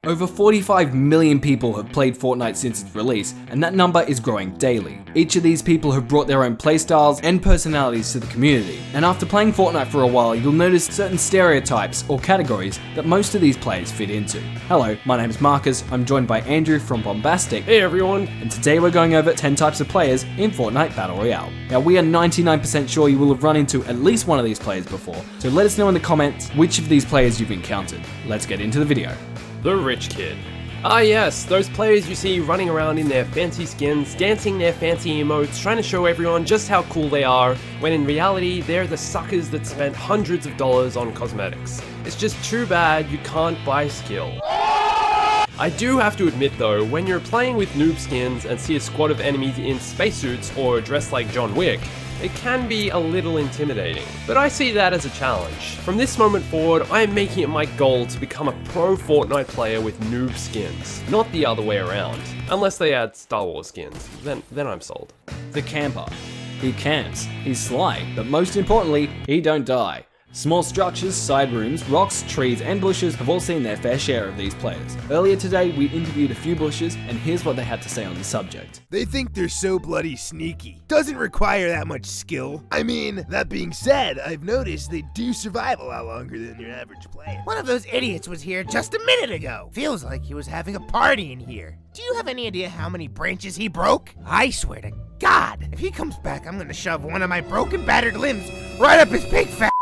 Over 45 million people have played Fortnite since its release, and that number is growing daily. Each of these people have brought their own playstyles and personalities to the community, and after playing Fortnite for a while, you'll notice certain stereotypes or categories that most of these players fit into. Hello, my name is Marcus, I'm joined by Andrew from Bombastic. Hey everyone! And today we're going over 10 types of players in Fortnite Battle Royale. Now we are 99% sure you will have run into at least one of these players before, so let us know in the comments which of these players you've encountered. Let's get into the video. The rich kid. Ah yes, those players you see running around in their fancy skins, dancing their fancy emotes, trying to show everyone just how cool they are, when in reality, they're the suckers that spent hundreds of dollars on cosmetics. It's just too bad you can't buy skill. I do have to admit though, when you're playing with noob skins and see a squad of enemies in spacesuits or dressed like John Wick, it can be a little intimidating, but I see that as a challenge. From this moment forward, I am making it my goal to become a pro Fortnite player with noob skins, not the other way around. Unless they add Star Wars skins, then I'm sold. The camper. He camps, he's sly, but most importantly, he don't die. Small structures, side rooms, rocks, trees and bushes have all seen their fair share of these players. Earlier today we interviewed a few bushes and here's what they had to say on the subject. They think they're so bloody sneaky. Doesn't require that much skill. I mean, that being said, I've noticed they do survive a lot longer than your average player. One of those idiots was here just a minute ago. Feels like he was having a party in here. Do you have any idea how many branches he broke? I swear to God, if he comes back, I'm gonna shove one of my broken, battered limbs right up his big fat.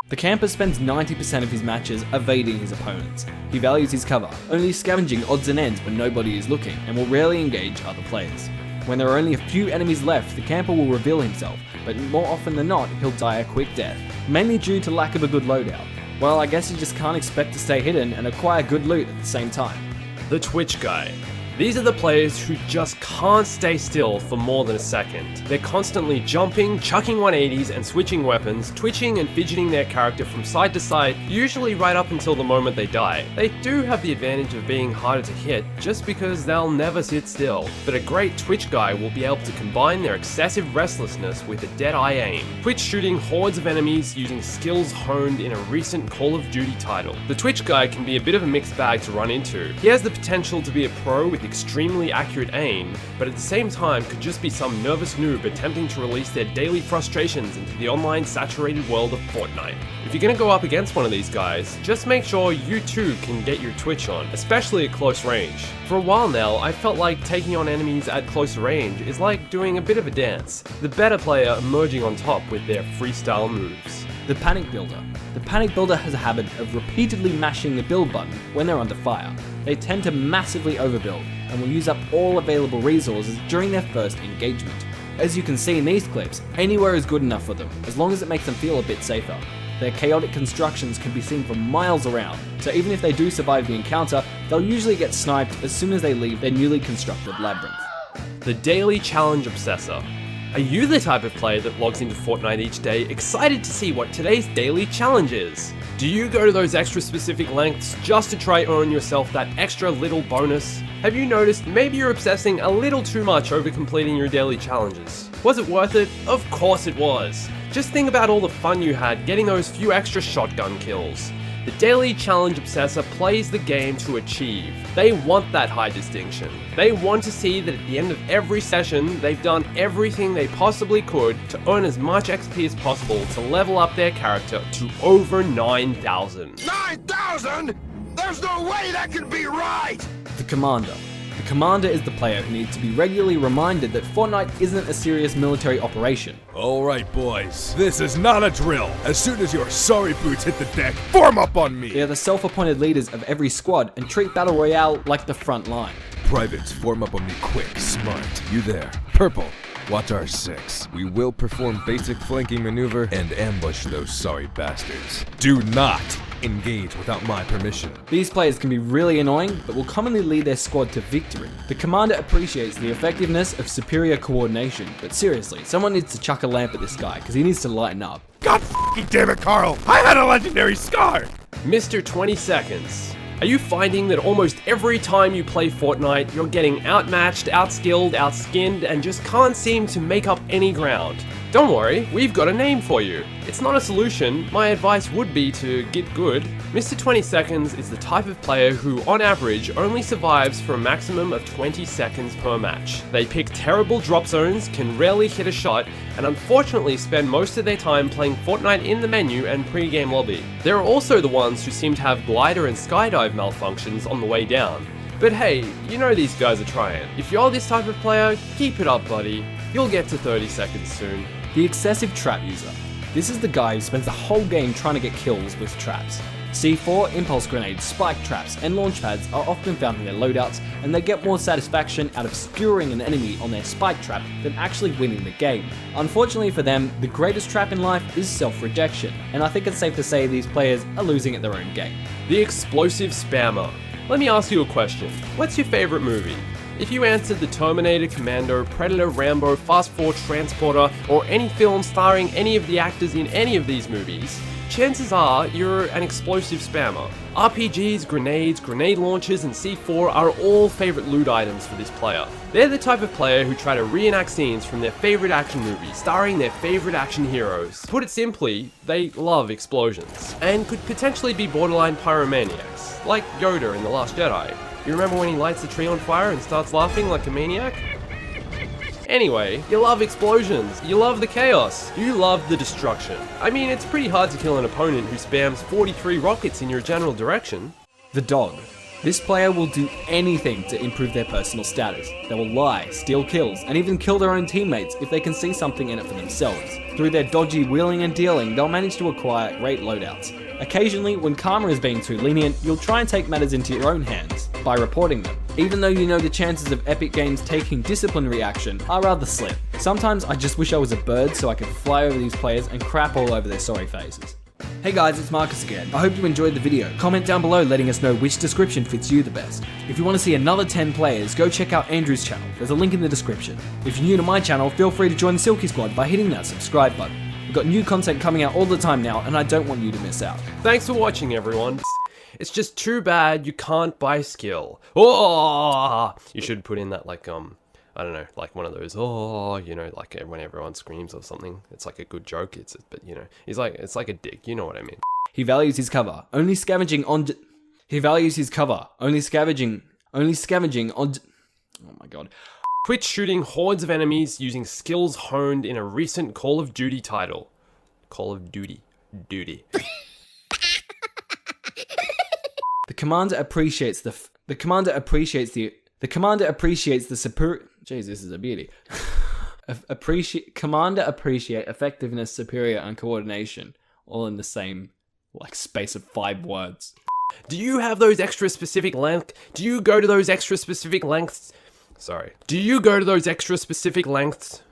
The camper spends 90% of his matches evading his opponents. He values his cover, only scavenging odds and ends when nobody is looking, and will rarely engage other players. When there are only a few enemies left, the camper will reveal himself, but more often than not, he'll die a quick death, mainly due to lack of a good loadout. Well, I guess you just can't expect to stay hidden and acquire good loot at the same time. The Twitch guy. These are the players who just can't stay still for more than a second. They're constantly jumping, chucking 180s and switching weapons, twitching and fidgeting their character from side to side, usually right up until the moment they die. They do have the advantage of being harder to hit just because they'll never sit still, but a great Twitch guy will be able to combine their excessive restlessness with a dead-eye aim, Twitch shooting hordes of enemies using skills honed in a recent Call of Duty title. The Twitch guy can be a bit of a mixed bag to run into. He has the potential to be a pro with extremely accurate aim, but at the same time could just be some nervous noob attempting to release their daily frustrations into the online saturated world of Fortnite. If you're gonna go up against one of these guys, just make sure you too can get your Twitch on, especially at close range. For a while now, I felt like taking on enemies at close range is like doing a bit of a dance, the better player emerging on top with their freestyle moves. The Panic Builder. The Panic Builder has a habit of repeatedly mashing the build button when they're under fire. They tend to massively overbuild and will use up all available resources during their first engagement. As you can see in these clips, anywhere is good enough for them, as long as it makes them feel a bit safer. Their chaotic constructions can be seen from miles around, so even if they do survive the encounter, they'll usually get sniped as soon as they leave their newly constructed labyrinth. The Daily Challenge Obsessor. Are you the type of player that logs into Fortnite each day excited to see what today's daily challenge is? Do you go to those extra specific lengths just to try earn yourself that extra little bonus? Have you noticed maybe you're obsessing a little too much over completing your daily challenges? Was it worth it? Of course it was. Just think about all the fun you had getting those few extra shotgun kills. The Daily Challenge Obsessor plays the game to achieve. They want that high distinction. They want to see that at the end of every session, they've done everything they possibly could to earn as much XP as possible to level up their character to over 9,000. 9,000? There's no way that can be right! The Commander. The Commander is the player who needs to be regularly reminded that Fortnite isn't a serious military operation. Alright boys, this is not a drill. As soon as your sorry boots hit the deck, form up on me! They are the self-appointed leaders of every squad and treat Battle Royale like the front line. Privates, form up on me quick, smart. You there. Purple, watch our 6. We will perform basic flanking maneuver and ambush those sorry bastards. Do not engage without my permission. These players can be really annoying, but will commonly lead their squad to victory. The Commander appreciates the effectiveness of superior coordination, but seriously, someone needs to chuck a lamp at this guy, because he needs to lighten up. God f***ing damn it, Carl! I had a legendary scar! Mr. 20 Seconds. Are you finding that almost every time you play Fortnite, you're getting outmatched, outskilled, outskinned, and just can't seem to make up any ground? Don't worry, we've got a name for you. It's not a solution, my advice would be to get good. Mr. 20 Seconds is the type of player who, on average, only survives for a maximum of 20 seconds per match. They pick terrible drop zones, can rarely hit a shot, and unfortunately spend most of their time playing Fortnite in the menu and pre-game lobby. There are also the ones who seem to have glider and skydive malfunctions on the way down. But hey, you know these guys are trying. If you're this type of player, keep it up, buddy. You'll get to 30 seconds soon. The excessive trap user. This is the guy who spends the whole game trying to get kills with traps. C4, impulse grenades, spike traps, and launch pads are often found in their loadouts, and they get more satisfaction out of skewering an enemy on their spike trap than actually winning the game. Unfortunately for them, the greatest trap in life is self-rejection, and I think it's safe to say these players are losing at their own game. The explosive spammer. Let me ask you a question. What's your favorite movie? If you answered the Terminator, Commando, Predator, Rambo, Fast 4, Transporter, or any film starring any of the actors in any of these movies, chances are you're an explosive spammer. RPGs, grenades, grenade launchers, and C4 are all favorite loot items for this player. They're the type of player who try to reenact scenes from their favorite action movies, starring their favorite action heroes. Put it simply, they love explosions, and could potentially be borderline pyromaniacs, like Yoda in The Last Jedi. You remember when he lights the tree on fire and starts laughing like a maniac? Anyway, you love explosions, you love the chaos, you love the destruction. I mean, it's pretty hard to kill an opponent who spams 43 rockets in your general direction. The dog. This player will do anything to improve their personal status. They will lie, steal kills, and even kill their own teammates if they can see something in it for themselves. Through their dodgy wheeling and dealing, they'll manage to acquire great loadouts. Occasionally, when karma is being too lenient, you'll try and take matters into your own hands by reporting them, even though you know the chances of Epic Games taking disciplinary action are rather slim. Sometimes I just wish I was a bird so I could fly over these players and crap all over their sorry faces. Hey guys, it's Marcus again. I hope you enjoyed the video. Comment down below letting us know which description fits you the best. If you want to see another 10 players, go check out Andrew's channel. There's a link in the description. If you're new to my channel, feel free to join the Silkie squad by hitting that subscribe button. We've got new content coming out all the time now, and I don't want you to miss out. Thanks for watching, everyone. It's just too bad you can't buy skill. Oh! You should put in that, like, I don't know, like one of those, oh, you know, like when everyone screams or something. It's like a good joke, but you know, it's like a dick, you know what I mean. He values his cover, only scavenging on... He values his cover, only scavenging on... Oh my god. Quit shooting hordes of enemies using skills honed in a recent Call of Duty title. Call of Duty. Duty. The commander appreciates the superior... Jeez, this is a beauty. Commander appreciate effectiveness, superior, and coordination, all in the same, like, space of 5 words. Do you have those extra specific lengths? Do you go to those extra specific lengths? Sorry. Do you go to those extra specific lengths?